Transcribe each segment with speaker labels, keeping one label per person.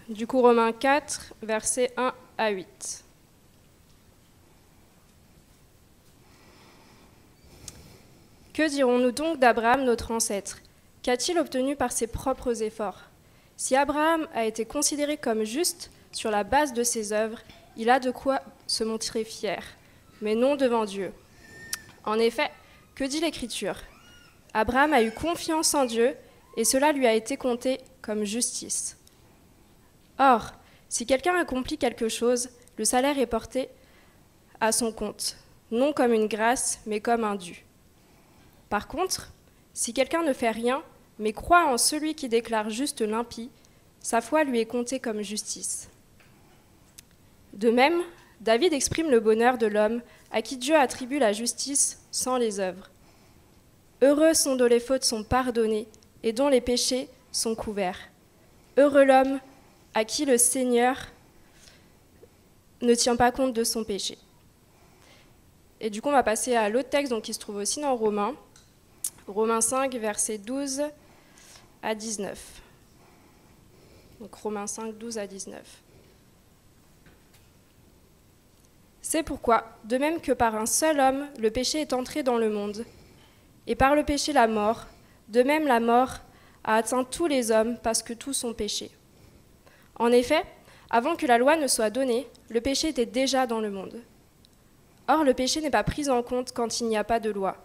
Speaker 1: Du coup, Romains 4, versets 1 à 8. Que dirons-nous donc d'Abraham, notre ancêtre? Qu'a-t-il obtenu par ses propres efforts? Si Abraham a été considéré comme juste sur la base de ses œuvres, il a de quoi se montrer fier, mais non devant Dieu. En effet, que dit l'Écriture? Abraham a eu confiance en Dieu et cela lui a été compté comme justice. Or, si quelqu'un accomplit quelque chose, le salaire est porté à son compte, non comme une grâce, mais comme un dû. Par contre, si quelqu'un ne fait rien, mais croit en celui qui déclare juste l'impie, sa foi lui est comptée comme justice. De même, David exprime le bonheur de l'homme à qui Dieu attribue la justice sans les œuvres. Heureux sont dont les fautes sont pardonnées et dont les péchés sont couverts. Heureux l'homme à qui le Seigneur ne tient pas compte de son péché. Et du coup, on va passer à l'autre texte qui se trouve aussi dans Romains. Romains 5, versets 12 à 19. Donc Romains 5, 12 à 19. C'est pourquoi, de même que par un seul homme, le péché est entré dans le monde, et par le péché la mort, de même la mort a atteint tous les hommes parce que tous ont péché. En effet, avant que la loi ne soit donnée, le péché était déjà dans le monde. Or, le péché n'est pas pris en compte quand il n'y a pas de loi.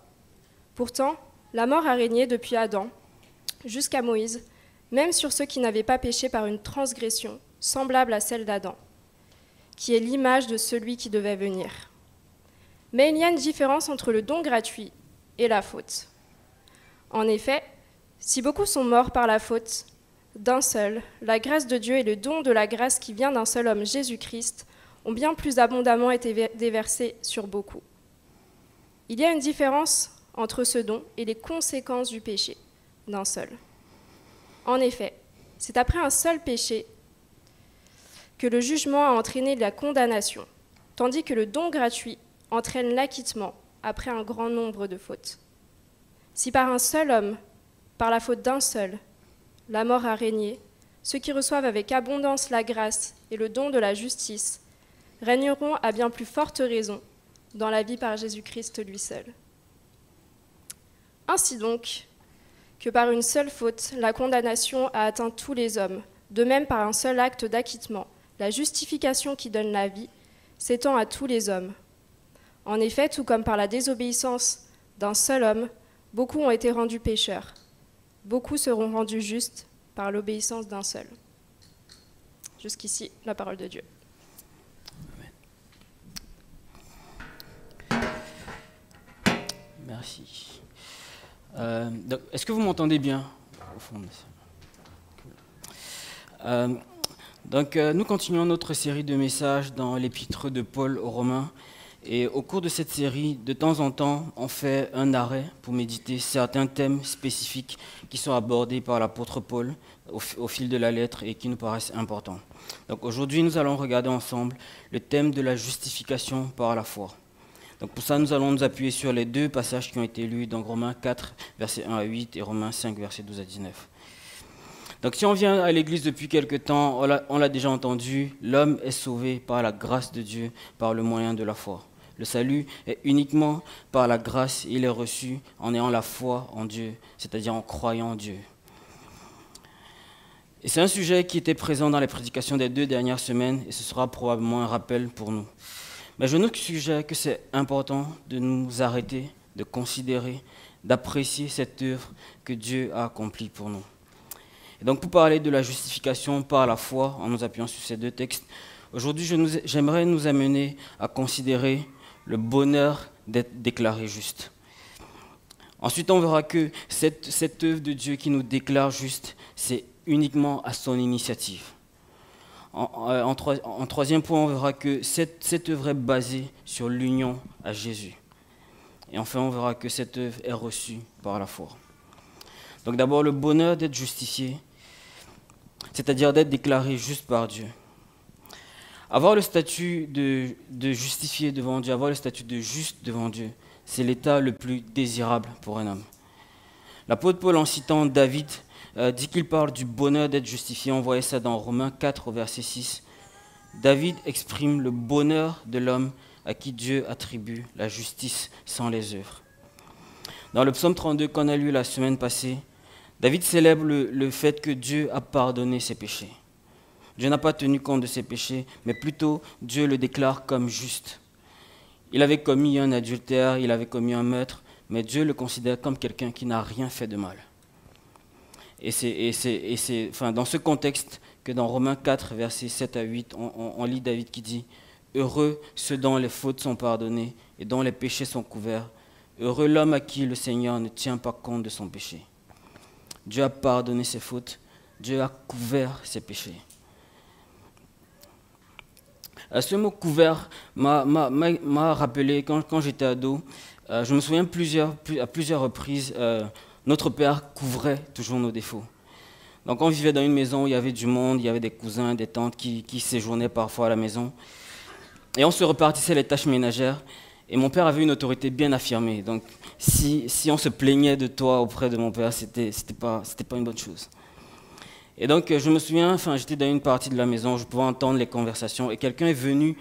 Speaker 1: Pourtant, la mort a régné depuis Adam jusqu'à Moïse, même sur ceux qui n'avaient pas péché par une transgression semblable à celle d'Adam, qui est l'image de celui qui devait venir. Mais il y a une différence entre le don gratuit et la faute. En effet, si beaucoup sont morts par la faute d'un seul, la grâce de Dieu et le don de la grâce qui vient d'un seul homme, Jésus-Christ, ont bien plus abondamment été déversés sur beaucoup. Il y a une différence entre ce don et les conséquences du péché d'un seul. En effet, c'est après un seul péché que le jugement a entraîné la condamnation, tandis que le don gratuit entraîne l'acquittement après un grand nombre de fautes. Si par un seul homme, par la faute d'un seul, la mort a régné, ceux qui reçoivent avec abondance la grâce et le don de la justice régneront à bien plus forte raison dans la vie par Jésus-Christ lui seul. Ainsi donc, que par une seule faute, la condamnation a atteint tous les hommes, de même par un seul acte d'acquittement, la justification qui donne la vie s'étend à tous les hommes. En effet, tout comme par la désobéissance d'un seul homme, beaucoup ont été rendus pécheurs. Beaucoup seront rendus justes par l'obéissance d'un seul. Jusqu'ici, la parole de Dieu.
Speaker 2: Merci. Est-ce que vous m'entendez bien au fond nous continuons notre série de messages dans l'épître de Paul aux Romains. Et au cours de cette série, de temps en temps, on fait un arrêt pour méditer certains thèmes spécifiques qui sont abordés par l'apôtre Paul au fil de la lettre et qui nous paraissent importants. Donc aujourd'hui, nous allons regarder ensemble le thème de la justification par la foi. Donc pour ça, nous allons nous appuyer sur les deux passages qui ont été lus dans Romains 4, versets 1 à 8 et Romains 5, versets 12 à 19. Donc si on vient à l'église depuis quelque temps, on l'a déjà entendu, l'homme est sauvé par la grâce de Dieu, par le moyen de la foi. Le salut est uniquement par la grâce, il est reçu en ayant la foi en Dieu, c'est-à-dire en croyant en Dieu. Et c'est un sujet qui était présent dans les prédications des 2 dernières semaines et ce sera probablement un rappel pour nous. Mais je nous suggère que c'est important de nous arrêter, de considérer, d'apprécier cette œuvre que Dieu a accomplie pour nous. Et donc pour parler de la justification par la foi, en nous appuyant sur ces deux textes, aujourd'hui j'aimerais nous amener à considérer le bonheur d'être déclaré juste. Ensuite on verra que cette œuvre de Dieu qui nous déclare juste, c'est uniquement à son initiative. En troisième point, on verra que cette œuvre est basée sur l'union à Jésus. Et enfin, on verra que cette œuvre est reçue par la foi. Donc d'abord, le bonheur d'être justifié, c'est-à-dire d'être déclaré juste par Dieu. Avoir le statut de justifié devant Dieu, avoir le statut de juste devant Dieu, c'est l'état le plus désirable pour un homme. L'apôtre Paul, en citant David, dit qu'il parle du bonheur d'être justifié. On voyait ça dans Romains 4 au verset 6. David exprime le bonheur de l'homme à qui Dieu attribue la justice sans les œuvres. Dans le psaume 32 qu'on a lu la semaine passée, David célèbre le fait que Dieu a pardonné ses péchés. Dieu n'a pas tenu compte de ses péchés, mais plutôt Dieu le déclare comme juste. Il avait commis un adultère, il avait commis un meurtre, mais Dieu le considère comme quelqu'un qui n'a rien fait de mal. Et c'est dans ce contexte que dans Romains 4, versets 7 à 8, on lit David qui dit « Heureux ceux dont les fautes sont pardonnées et dont les péchés sont couverts. Heureux l'homme à qui le Seigneur ne tient pas compte de son péché. » Dieu a pardonné ses fautes, Dieu a couvert ses péchés. Ce mot couvert m'a rappelé quand j'étais ado. Je me souviens à plusieurs reprises, notre père couvrait toujours nos défauts. Donc on vivait dans une maison où il y avait du monde, il y avait des cousins, des tantes qui séjournaient parfois à la maison. Et on se repartissait les tâches ménagères. Et mon père avait une autorité bien affirmée. Donc si on se plaignait de toi auprès de mon père, c'était pas une bonne chose. Et donc, je me souviens, j'étais dans une partie de la maison, je pouvais entendre les conversations, et quelqu'un est venu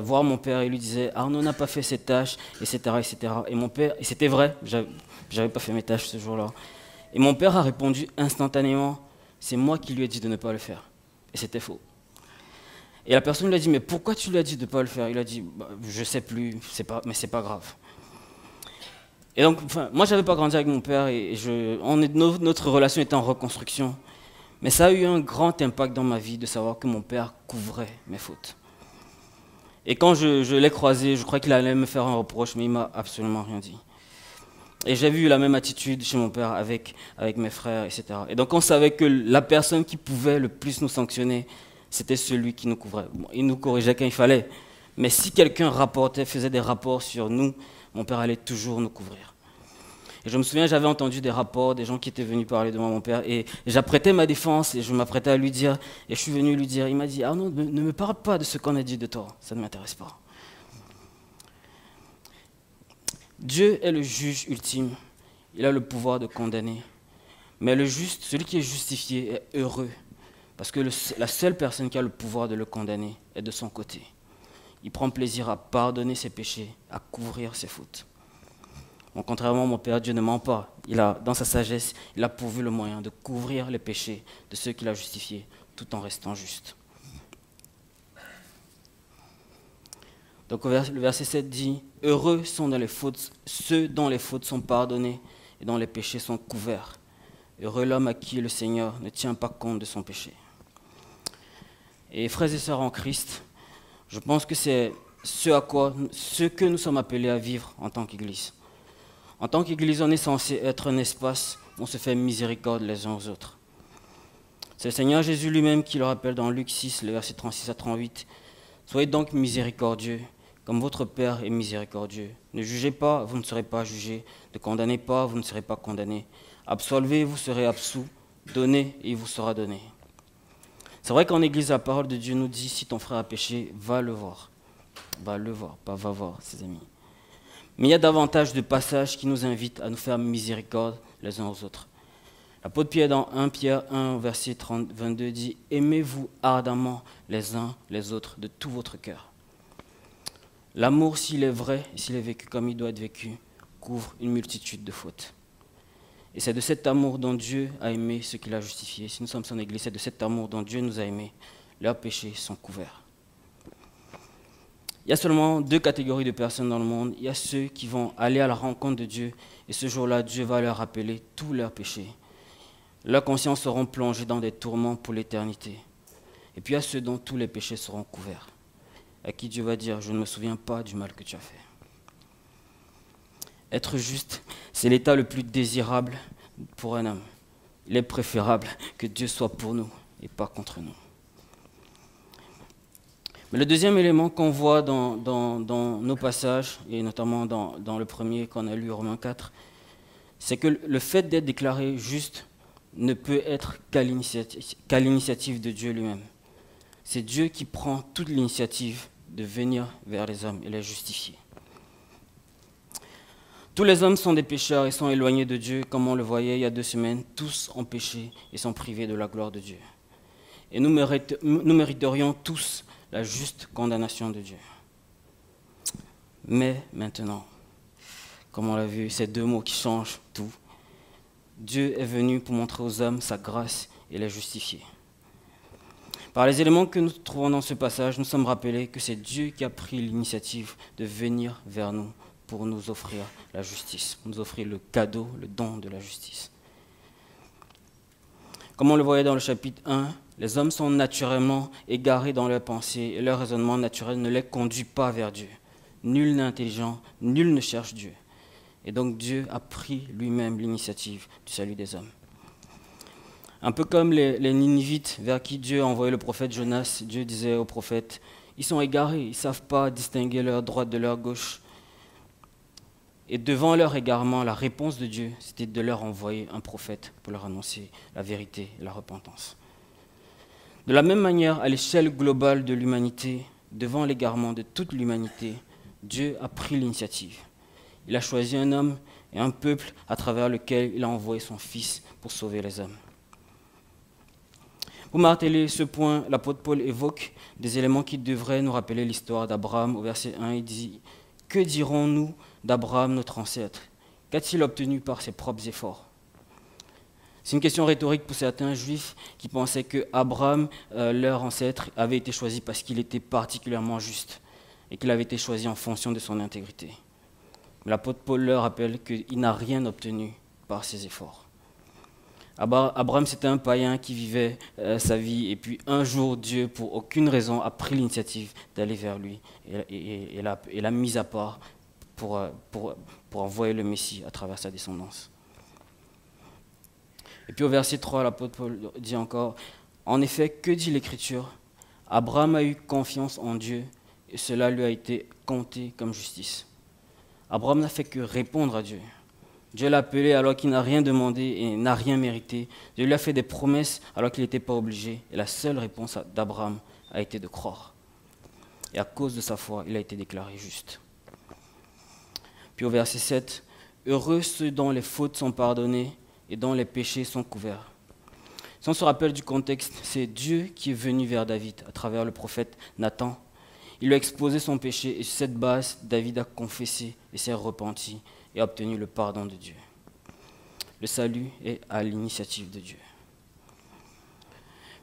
Speaker 2: voir mon père et lui disait « Arnaud n'a pas fait ses tâches, etc. etc. » Et mon père, et c'était vrai, j'avais pas fait mes tâches ce jour-là. Et mon père a répondu instantanément « C'est moi qui lui ai dit de ne pas le faire. » Et c'était faux. Et la personne lui a dit « Mais pourquoi tu lui as dit de ne pas le faire ?» Il a dit bah, « Je sais plus, mais c'est pas grave. » Et donc, moi, je n'avais pas grandi avec mon père, et notre relation était en reconstruction. Mais ça a eu un grand impact dans ma vie de savoir que mon père couvrait mes fautes. Et quand je l'ai croisé, je crois qu'il allait me faire un reproche, mais il ne m'a absolument rien dit. Et j'ai vu la même attitude chez mon père avec mes frères, etc. Et donc on savait que la personne qui pouvait le plus nous sanctionner, c'était celui qui nous couvrait. Bon, il nous corrigeait quand il fallait, mais si quelqu'un faisait des rapports sur nous, mon père allait toujours nous couvrir. Et je me souviens, j'avais entendu des rapports, des gens qui étaient venus parler devant mon père, et j'apprêtais ma défense, et je m'apprêtais à lui dire, et je suis venu lui dire, il m'a dit « Ah non, ne me parle pas de ce qu'on a dit de toi, ça ne m'intéresse pas. » Dieu est le juge ultime, il a le pouvoir de condamner, mais le juste, celui qui est justifié, est heureux, parce que la seule personne qui a le pouvoir de le condamner est de son côté. Il prend plaisir à pardonner ses péchés, à couvrir ses fautes. Bon, contrairement à mon Père, Dieu ne ment pas. Dans sa sagesse, il a pourvu le moyen de couvrir les péchés de ceux qu'il a justifiés, tout en restant juste. Donc le verset 7 dit « Heureux sont ceux dont les fautes sont pardonnées et dont les péchés sont couverts. Heureux l'homme à qui le Seigneur ne tient pas compte de son péché. » Et frères et sœurs en Christ, je pense que c'est ce que nous sommes appelés à vivre en tant qu'Église. En tant qu'Église, on est censé être un espace où on se fait miséricorde les uns aux autres. C'est le Seigneur Jésus lui-même qui le rappelle dans Luc 6, les versets 36 à 38. « Soyez donc miséricordieux, comme votre Père est miséricordieux. Ne jugez pas, vous ne serez pas jugés. Ne condamnez pas, vous ne serez pas condamnés. Absolvez, vous serez absous. Donnez, et il vous sera donné. » C'est vrai qu'en Église, la parole de Dieu nous dit, si ton frère a péché, va le voir. Va le voir, pas va voir ses amis. Mais il y a davantage de passages qui nous invitent à nous faire miséricorde les uns aux autres. L'apôtre Pierre, dans 1 Pierre 1, verset 22, dit « Aimez-vous ardemment les uns les autres de tout votre cœur. » L'amour, s'il est vrai et s'il est vécu comme il doit être vécu, couvre une multitude de fautes. Et c'est de cet amour dont Dieu a aimé ceux qu'il a justifiés. Si nous sommes son Église, c'est de cet amour dont Dieu nous a aimés. Leurs péchés sont couverts. Il y a seulement deux catégories de personnes dans le monde. Il y a ceux qui vont aller à la rencontre de Dieu et ce jour-là, Dieu va leur rappeler tous leurs péchés. Leurs consciences seront plongées dans des tourments pour l'éternité. Et puis il y a ceux dont tous les péchés seront couverts, à qui Dieu va dire « Je ne me souviens pas du mal que tu as fait ». Être juste, c'est l'état le plus désirable pour un homme. Il est préférable que Dieu soit pour nous et pas contre nous. Mais le deuxième élément qu'on voit dans nos passages, et notamment dans le premier qu'on a lu, Romains 4, c'est que le fait d'être déclaré juste ne peut être qu'à l'initiative de Dieu lui-même. C'est Dieu qui prend toute l'initiative de venir vers les hommes et les justifier. Tous les hommes sont des pécheurs et sont éloignés de Dieu, comme on le voyait il y a 2 semaines. Tous ont péché et sont privés de la gloire de Dieu. Et nous mériterions tous la juste condamnation de Dieu. Mais maintenant, comme on l'a vu, ces 2 mots qui changent tout. Dieu est venu pour montrer aux hommes sa grâce et les justifier. Par les éléments que nous trouvons dans ce passage, nous sommes rappelés que c'est Dieu qui a pris l'initiative de venir vers nous pour nous offrir la justice, pour nous offrir le cadeau, le don de la justice. Comme on le voyait dans le chapitre 1, les hommes sont naturellement égarés dans leurs pensées et leur raisonnement naturel ne les conduit pas vers Dieu. Nul n'est intelligent, nul ne cherche Dieu. Et donc Dieu a pris lui-même l'initiative du salut des hommes. Un peu comme les Ninivites vers qui Dieu a envoyé le prophète Jonas, Dieu disait au prophète, ils sont égarés, ils ne savent pas distinguer leur droite de leur gauche. Et devant leur égarement, la réponse de Dieu, c'était de leur envoyer un prophète pour leur annoncer la vérité et la repentance. De la même manière, à l'échelle globale de l'humanité, devant l'égarement de toute l'humanité, Dieu a pris l'initiative. Il a choisi un homme et un peuple à travers lequel il a envoyé son Fils pour sauver les hommes. Pour marteler ce point, l'apôtre Paul évoque des éléments qui devraient nous rappeler l'histoire d'Abraham. Au verset 1, il dit « Que dirons-nous d'Abraham, notre ancêtre? Qu'a-t-il obtenu par ses propres efforts ?» C'est une question rhétorique pour certains juifs qui pensaient que Abraham, leur ancêtre, avait été choisi parce qu'il était particulièrement juste et qu'il avait été choisi en fonction de son intégrité. Mais l'apôtre Paul leur rappelle qu'il n'a rien obtenu par ses efforts. Abraham, c'était un païen qui vivait sa vie, et puis un jour, Dieu, pour aucune raison, a pris l'initiative d'aller vers lui et l'a mis à part pour envoyer le Messie à travers sa descendance. Et puis au verset 3, l'apôtre Paul dit encore, « En effet, que dit l'Écriture? Abraham a eu confiance en Dieu, et cela lui a été compté comme justice. » Abraham n'a fait que répondre à Dieu. Dieu l'a appelé alors qu'il n'a rien demandé et n'a rien mérité. Dieu lui a fait des promesses alors qu'il n'était pas obligé. Et la seule réponse d'Abraham a été de croire. Et à cause de sa foi, il a été déclaré juste. Puis au verset 7, « Heureux ceux dont les fautes sont pardonnées et dont les péchés sont couverts. » Si on se rappelle du contexte, c'est Dieu qui est venu vers David à travers le prophète Nathan. Il lui a exposé son péché et sur cette base, David a confessé et s'est repenti et a obtenu le pardon de Dieu. Le salut est à l'initiative de Dieu.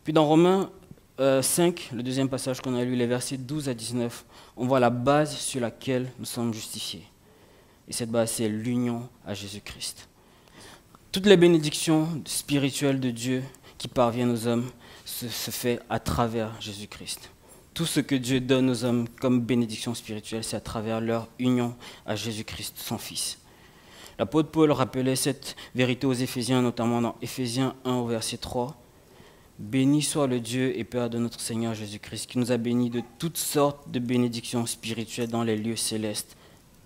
Speaker 2: Puis dans Romains 5, le deuxième passage qu'on a lu, les versets 12 à 19, on voit la base sur laquelle nous sommes justifiés. Et cette base, c'est l'union à Jésus-Christ. Toutes les bénédictions spirituelles de Dieu qui parviennent aux hommes se fait à travers Jésus-Christ. Tout ce que Dieu donne aux hommes comme bénédiction spirituelle, c'est à travers leur union à Jésus-Christ, son Fils. L'apôtre Paul rappelait cette vérité aux Éphésiens, notamment dans Éphésiens 1 au verset 3. « Béni soit le Dieu et Père de notre Seigneur Jésus-Christ, qui nous a bénis de toutes sortes de bénédictions spirituelles dans les lieux célestes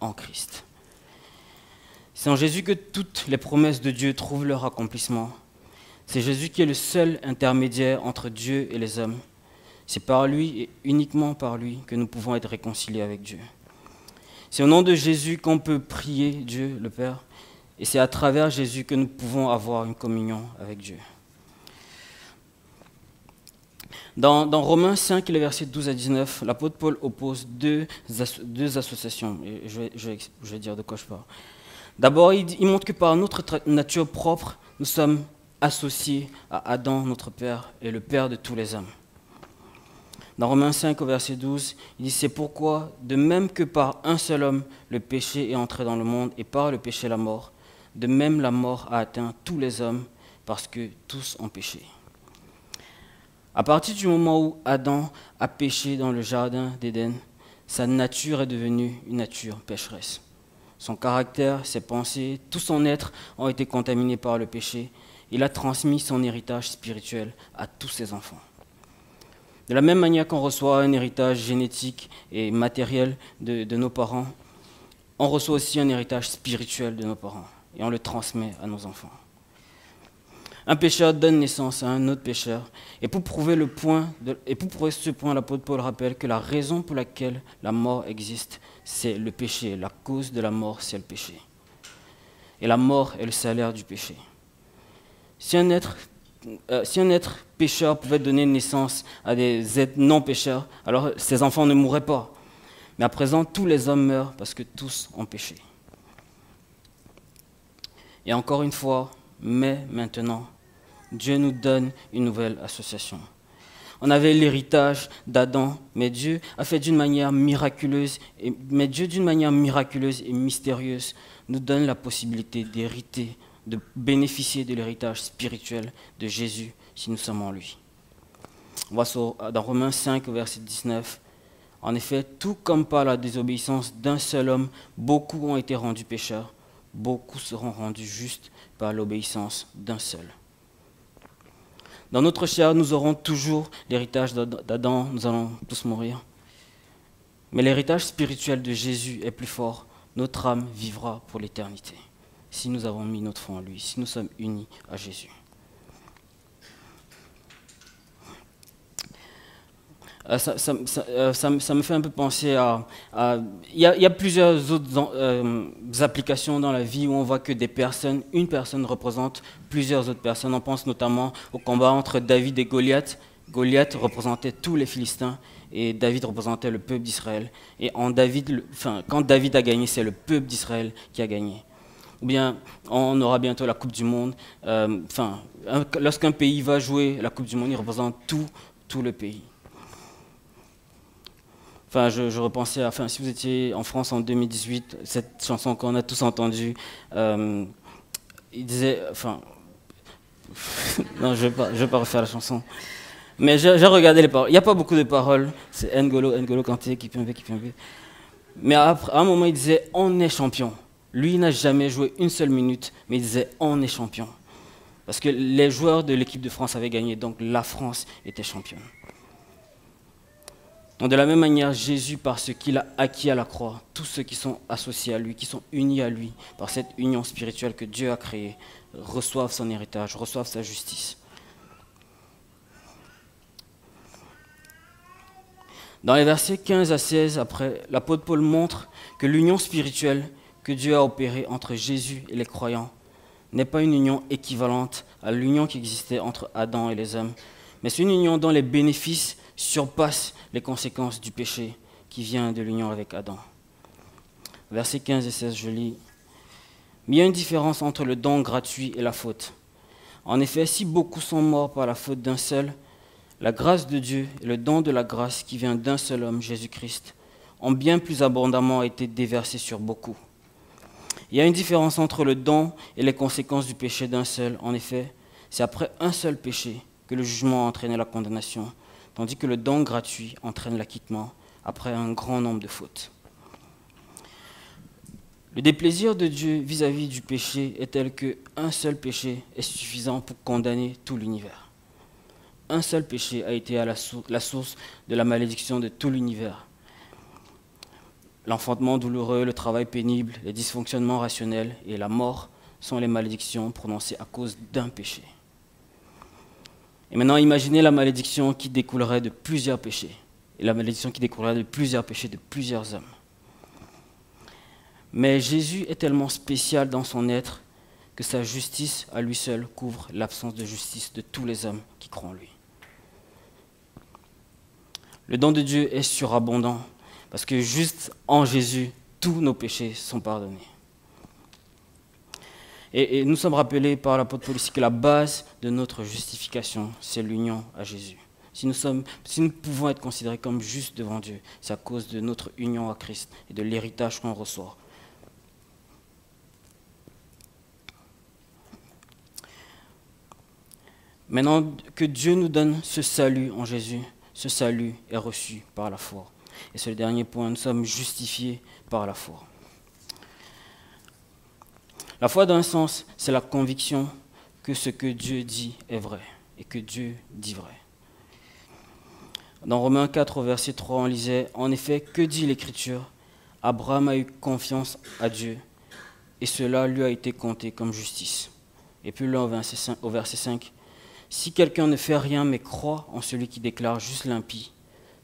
Speaker 2: en Christ. » C'est en Jésus que toutes les promesses de Dieu trouvent leur accomplissement. C'est Jésus qui est le seul intermédiaire entre Dieu et les hommes. C'est par lui et uniquement par lui que nous pouvons être réconciliés avec Dieu. C'est au nom de Jésus qu'on peut prier Dieu, le Père, et c'est à travers Jésus que nous pouvons avoir une communion avec Dieu. Dans Romains 5, les versets 12 à 19, l'apôtre Paul oppose deux associations, et je vais dire de quoi je parle. D'abord, il montre que par notre nature propre, nous sommes associés à Adam, notre Père, et le Père de tous les hommes. Dans Romains 5, au verset 12, il dit « C'est pourquoi, de même que par un seul homme, le péché est entré dans le monde, et par le péché la mort, de même la mort a atteint tous les hommes, parce que tous ont péché. » À partir du moment où Adam a péché dans le jardin d'Éden, sa nature est devenue une nature pécheresse. Son caractère, ses pensées, tout son être ont été contaminés par le péché. Il a transmis son héritage spirituel à tous ses enfants. De la même manière qu'on reçoit un héritage génétique et matériel de nos parents, on reçoit aussi un héritage spirituel de nos parents et on le transmet à nos enfants. Un pécheur donne naissance à un autre pécheur. Et pour prouver ce point, l'apôtre Paul rappelle que la raison pour laquelle la mort existe, c'est le péché. La cause de la mort, c'est le péché. et la mort est le salaire du péché. Si un être pécheur pouvait donner naissance à des êtres non pécheurs, alors ses enfants ne mourraient pas. Mais à présent, tous les hommes meurent parce que tous ont péché. Et encore une fois, mais maintenant, Dieu nous donne une nouvelle association. On avait l'héritage d'Adam, mais Dieu d'une manière miraculeuse et mystérieuse, nous donne la possibilité d'hériter, de bénéficier de l'héritage spirituel de Jésus si nous sommes en lui. On voit dans Romains 5, verset 19. En effet, tout comme par la désobéissance d'un seul homme, beaucoup ont été rendus pécheurs, beaucoup seront rendus justes par l'obéissance d'un seul. Dans notre chair, nous aurons toujours l'héritage d'Adam, nous allons tous mourir. Mais l'héritage spirituel de Jésus est plus fort. Notre âme vivra pour l'éternité, si nous avons mis notre foi en lui, si nous sommes unis à Jésus. Ça me fait un peu penser à il y a plusieurs autres applications dans la vie où on voit que une personne représente plusieurs autres personnes. On pense notamment au combat entre David et Goliath. Goliath représentait tous les Philistins et David représentait le peuple d'Israël. Et quand David a gagné, c'est le peuple d'Israël qui a gagné. Ou bien on aura bientôt la Coupe du Monde. Lorsqu'un pays va jouer la Coupe du Monde, il représente tout le pays. Je repensais si vous étiez en France en 2018, cette chanson qu'on a tous entendue, il disait, non, je vais pas refaire la chanson, mais j'ai regardé les paroles. Il n'y a pas beaucoup de paroles, c'est N'Golo Kanté, Kipembe. Mais à un moment, il disait, on est champion. Lui, il n'a jamais joué une seule minute, mais il disait, on est champion. Parce que les joueurs de l'équipe de France avaient gagné, donc la France était championne. Donc de la même manière, Jésus, par ce qu'il a acquis à la croix, tous ceux qui sont associés à lui, qui sont unis à lui, par cette union spirituelle que Dieu a créée, reçoivent son héritage, reçoivent sa justice. Dans les versets 15 à 16, après, l'apôtre Paul montre que l'union spirituelle que Dieu a opérée entre Jésus et les croyants n'est pas une union équivalente à l'union qui existait entre Adam et les hommes, mais c'est une union dont les bénéfices surpassent les conséquences du péché qui vient de l'union avec Adam. Versets 15 et 16, je lis. Mais il y a une différence entre le don gratuit et la faute. En effet, si beaucoup sont morts par la faute d'un seul, la grâce de Dieu et le don de la grâce qui vient d'un seul homme, Jésus-Christ, ont bien plus abondamment été déversés sur beaucoup. Il y a une différence entre le don et les conséquences du péché d'un seul. En effet, c'est après un seul péché que le jugement a entraîné la condamnation, tandis que le don gratuit entraîne l'acquittement après un grand nombre de fautes. Le déplaisir de Dieu vis-à-vis du péché est tel qu'un seul péché est suffisant pour condamner tout l'univers. Un seul péché a été à la source de la malédiction de tout l'univers. L'enfantement douloureux, le travail pénible, les dysfonctionnements rationnels et la mort sont les malédictions prononcées à cause d'un péché. Et maintenant, imaginez la malédiction qui découlerait de plusieurs péchés, et la malédiction qui découlerait de plusieurs péchés de plusieurs hommes. Mais Jésus est tellement spécial dans son être que sa justice à lui seul couvre l'absence de justice de tous les hommes qui croient en lui. Le don de Dieu est surabondant, parce que juste en Jésus, tous nos péchés sont pardonnés. Et nous sommes rappelés par l'apôtre Paul ici que la base de notre justification, c'est l'union à Jésus. Si nous pouvons être considérés comme justes devant Dieu, c'est à cause de notre union à Christ et de l'héritage qu'on reçoit. Maintenant que Dieu nous donne ce salut en Jésus, ce salut est reçu par la foi. Et c'est le dernier point, nous sommes justifiés par la foi. La foi, d'un sens, c'est la conviction que ce que Dieu dit est vrai et que Dieu dit vrai. Dans Romains 4, verset 3, on lisait « En effet, que dit l'Écriture ? Abraham a eu confiance à Dieu et cela lui a été compté comme justice. » Et puis là, au verset 5, « Si quelqu'un ne fait rien mais croit en celui qui déclare juste l'impie,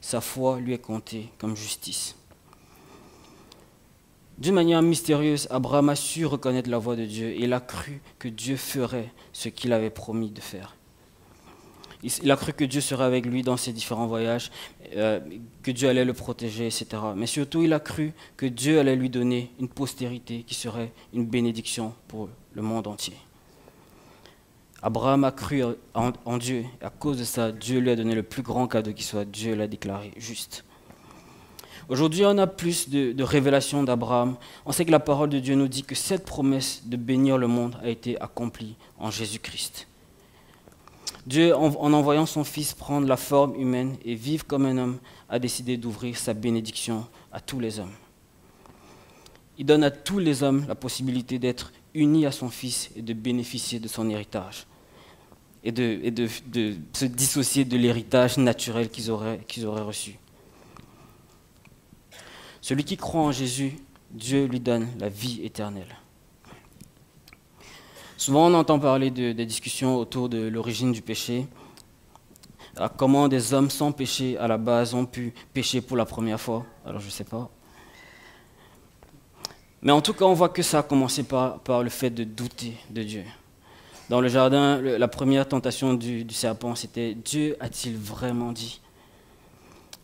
Speaker 2: sa foi lui est comptée comme justice. » D'une manière mystérieuse, Abraham a su reconnaître la voix de Dieu et il a cru que Dieu ferait ce qu'il avait promis de faire. Il a cru que Dieu serait avec lui dans ses différents voyages, que Dieu allait le protéger, etc. Mais surtout, il a cru que Dieu allait lui donner une postérité qui serait une bénédiction pour le monde entier. Abraham a cru en Dieu, et à cause de ça, Dieu lui a donné le plus grand cadeau qui soit. Dieu l'a déclaré juste. Aujourd'hui, on a plus de révélations d'Abraham. On sait que la parole de Dieu nous dit que cette promesse de bénir le monde a été accomplie en Jésus-Christ. Dieu, en envoyant son Fils prendre la forme humaine et vivre comme un homme, a décidé d'ouvrir sa bénédiction à tous les hommes. Il donne à tous les hommes la possibilité d'être unis à son Fils et de bénéficier de son héritage et de se dissocier de l'héritage naturel qu'ils auraient reçu. Celui qui croit en Jésus, Dieu lui donne la vie éternelle. Souvent, on entend parler des discussions autour de l'origine du péché, comment des hommes sans péché à la base ont pu pécher pour la première fois. Alors, je ne sais pas. Mais en tout cas, on voit que ça a commencé par le fait de douter de Dieu. Dans le jardin, la première tentation du serpent, c'était « Dieu a-t-il vraiment dit ?»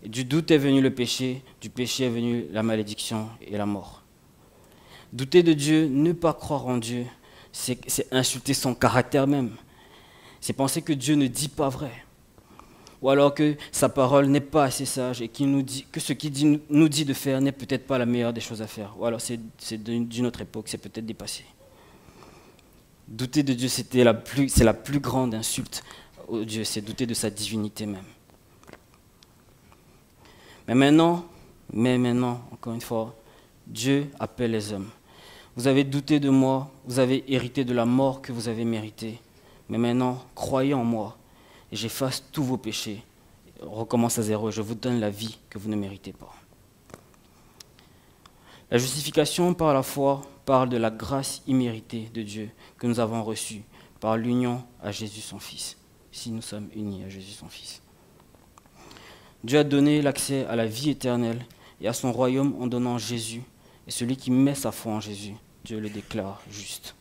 Speaker 2: Et du doute est venu le péché, du péché est venue la malédiction et la mort. Douter de Dieu, ne pas croire en Dieu, c'est insulter son caractère même. C'est penser que Dieu ne dit pas vrai. Ou alors que sa parole n'est pas assez sage et que ce qu'il nous dit de faire n'est peut-être pas la meilleure des choses à faire. Ou alors c'est d'une autre époque, c'est peut-être dépassé. Douter de Dieu, c'est la plus grande insulte au Dieu, c'est douter de sa divinité même. Mais maintenant, encore une fois, Dieu appelle les hommes. Vous avez douté de moi, vous avez hérité de la mort que vous avez méritée. Mais maintenant, croyez en moi et j'efface tous vos péchés. On recommence à zéro et je vous donne la vie que vous ne méritez pas. La justification par la foi parle de la grâce imméritée de Dieu que nous avons reçue par l'union à Jésus son Fils, si nous sommes unis à Jésus son Fils. Dieu a donné l'accès à la vie éternelle et à son royaume en donnant Jésus. Et celui qui met sa foi en Jésus, Dieu le déclare juste.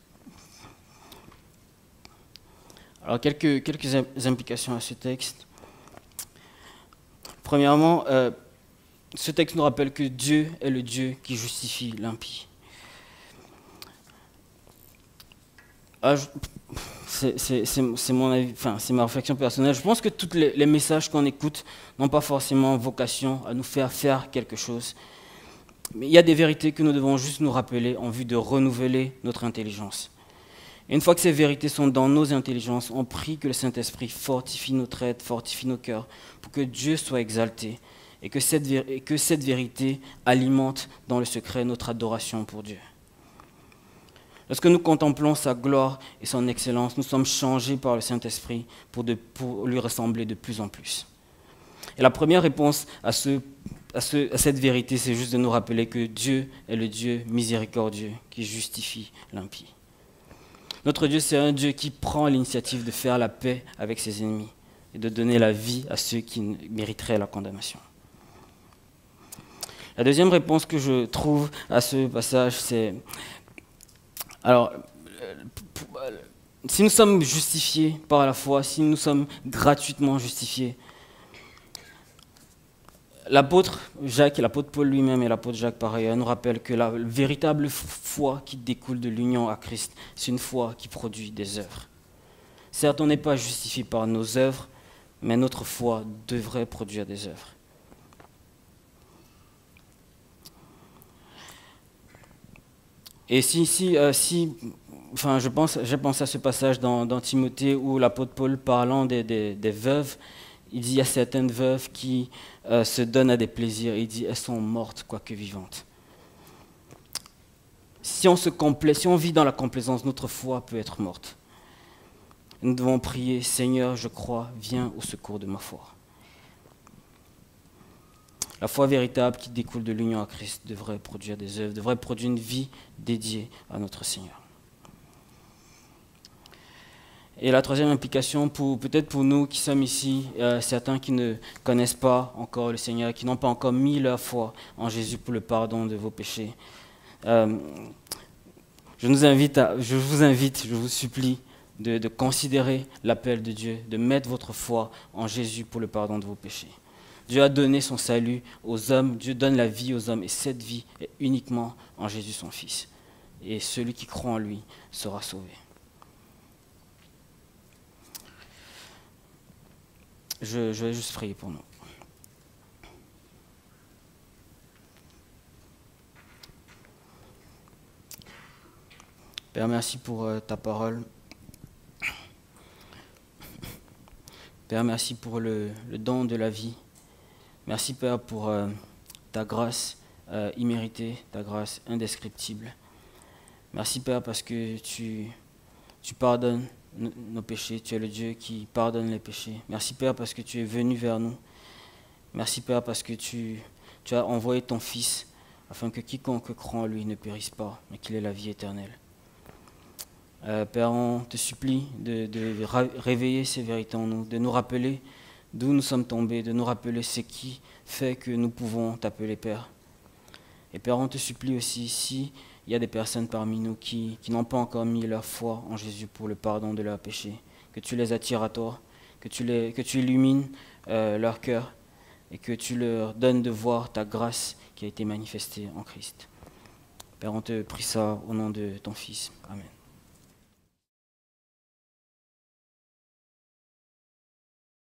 Speaker 2: Alors, quelques implications à ce texte. Premièrement, ce texte nous rappelle que Dieu est le Dieu qui justifie l'impie. C'est mon avis, c'est ma réflexion personnelle. Je pense que tous les messages qu'on écoute n'ont pas forcément vocation à nous faire quelque chose. Mais il y a des vérités que nous devons juste nous rappeler en vue de renouveler notre intelligence. Et une fois que ces vérités sont dans nos intelligences, on prie que le Saint-Esprit fortifie notre être, fortifie nos cœurs, pour que Dieu soit exalté et que cette vérité alimente dans le secret notre adoration pour Dieu. Lorsque nous contemplons sa gloire et son excellence, nous sommes changés par le Saint-Esprit pour lui ressembler de plus en plus. Et la première réponse à cette vérité, c'est juste de nous rappeler que Dieu est le Dieu miséricordieux qui justifie l'impie. Notre Dieu, c'est un Dieu qui prend l'initiative de faire la paix avec ses ennemis et de donner la vie à ceux qui mériteraient la condamnation. La deuxième réponse que je trouve à ce passage, c'est... Alors, si nous sommes justifiés par la foi, si nous sommes gratuitement justifiés, l'apôtre Jacques, l'apôtre Paul lui-même et l'apôtre Jacques par ailleurs nous rappellent que la véritable foi qui découle de l'union à Christ, c'est une foi qui produit des œuvres. Certes, on n'est pas justifié par nos œuvres, mais notre foi devrait produire des œuvres. Et j'ai pensé à ce passage dans Timothée où l'apôtre Paul, parlant des veuves, il dit il y a certaines veuves qui se donnent à des plaisirs. Il dit elles sont mortes quoique vivantes. Si on vit dans la complaisance, notre foi peut être morte. Nous devons prier, Seigneur, je crois, viens au secours de ma foi. La foi véritable qui découle de l'union à Christ devrait produire des œuvres, devrait produire une vie dédiée à notre Seigneur. Et la troisième implication, peut-être pour nous qui sommes ici, certains qui ne connaissent pas encore le Seigneur, qui n'ont pas encore mis leur foi en Jésus pour le pardon de vos péchés, Je vous supplie de considérer l'appel de Dieu, de mettre votre foi en Jésus pour le pardon de vos péchés. Dieu a donné son salut aux hommes, Dieu donne la vie aux hommes, et cette vie est uniquement en Jésus son Fils. Et celui qui croit en lui sera sauvé. Je vais juste prier pour nous. Père, merci pour ta parole. Père, merci pour le don de la vie. Merci, Père, pour ta grâce imméritée, ta grâce indescriptible. Merci, Père, parce que tu pardonnes nos péchés. Tu es le Dieu qui pardonne les péchés. Merci, Père, parce que tu es venu vers nous. Merci, Père, parce que tu as envoyé ton Fils afin que quiconque croit en lui ne périsse pas, mais qu'il ait la vie éternelle. Père, on te supplie de réveiller ces vérités en nous, de nous rappeler d'où nous sommes tombés, de nous rappeler ce qui fait que nous pouvons t'appeler Père. Et Père, on te supplie aussi, s'il y a des personnes parmi nous qui n'ont pas encore mis leur foi en Jésus pour le pardon de leurs péchés, que tu les attires à toi, que tu illumines leur cœur et que tu leur donnes de voir ta grâce qui a été manifestée en Christ. Père, on te prie ça au nom de ton Fils. Amen.